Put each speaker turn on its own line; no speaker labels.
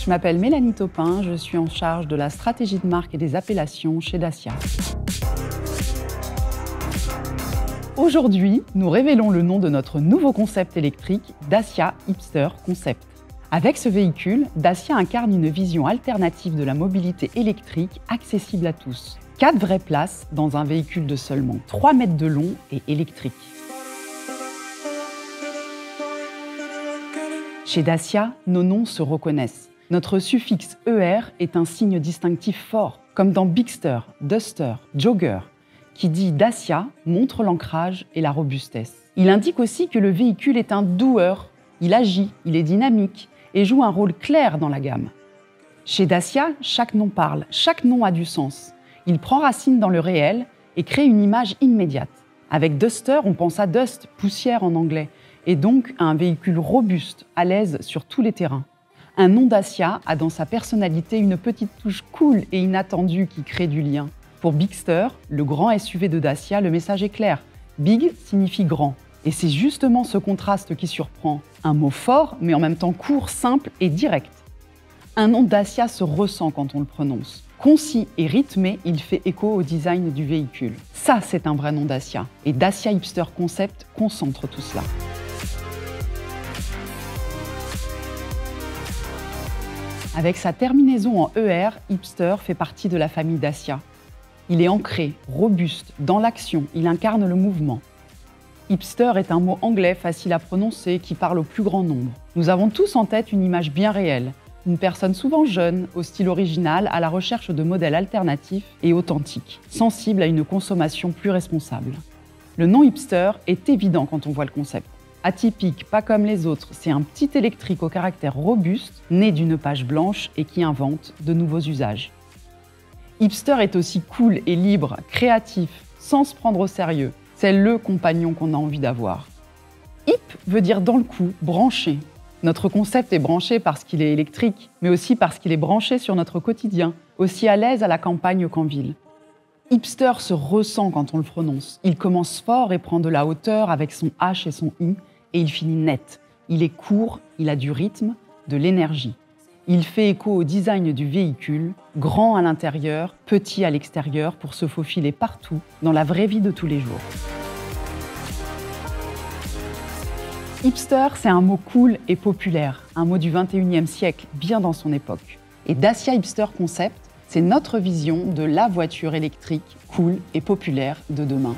Je m'appelle Mélanie Taupin, je suis en charge de la stratégie de marque et des appellations chez Dacia. Aujourd'hui, nous révélons le nom de notre nouveau concept électrique, Dacia Hipster Concept. Avec ce véhicule, Dacia incarne une vision alternative de la mobilité électrique accessible à tous. 4 vraies places dans un véhicule de seulement 3 mètres de long et électrique. Chez Dacia, nos noms se reconnaissent. Notre suffixe ER est un signe distinctif fort, comme dans Bigster, Duster, Jogger. Qui dit Dacia montre l'ancrage et la robustesse. Il indique aussi que le véhicule est un doueur. Il agit, il est dynamique et joue un rôle clair dans la gamme. Chez Dacia, chaque nom parle, chaque nom a du sens. Il prend racine dans le réel et crée une image immédiate. Avec Duster, on pense à dust, poussière en anglais, et donc à un véhicule robuste, à l'aise sur tous les terrains. Un nom Dacia a dans sa personnalité une petite touche cool et inattendue qui crée du lien. Pour Bigster, le grand SUV de Dacia, le message est clair. Big signifie grand. Et c'est justement ce contraste qui surprend. Un mot fort, mais en même temps court, simple et direct. Un nom Dacia se ressent quand on le prononce. Concis et rythmé, il fait écho au design du véhicule. Ça, c'est un vrai nom Dacia. Et Dacia Hipster Concept concentre tout cela. Avec sa terminaison en ER, Hipster fait partie de la famille Dacia. Il est ancré, robuste, dans l'action, il incarne le mouvement. Hipster est un mot anglais facile à prononcer qui parle au plus grand nombre. Nous avons tous en tête une image bien réelle, une personne souvent jeune, au style original, à la recherche de modèles alternatifs et authentiques, sensible à une consommation plus responsable. Le nom Hipster est évident quand on voit le concept. Atypique, pas comme les autres, c'est un petit électrique au caractère robuste, né d'une page blanche et qui invente de nouveaux usages. Hipster est aussi cool et libre, créatif, sans se prendre au sérieux. C'est le compagnon qu'on a envie d'avoir. Hip veut dire dans le coup, branché. Notre concept est branché parce qu'il est électrique, mais aussi parce qu'il est branché sur notre quotidien, aussi à l'aise à la campagne qu'en ville. Hipster se ressent quand on le prononce. Il commence fort et prend de la hauteur avec son H et son I, et il finit net. Il est court, il a du rythme, de l'énergie. Il fait écho au design du véhicule, grand à l'intérieur, petit à l'extérieur, pour se faufiler partout, dans la vraie vie de tous les jours. Hipster, c'est un mot cool et populaire, un mot du 21e siècle, bien dans son époque. Et Dacia Hipster Concept, c'est notre vision de la voiture électrique cool et populaire de demain.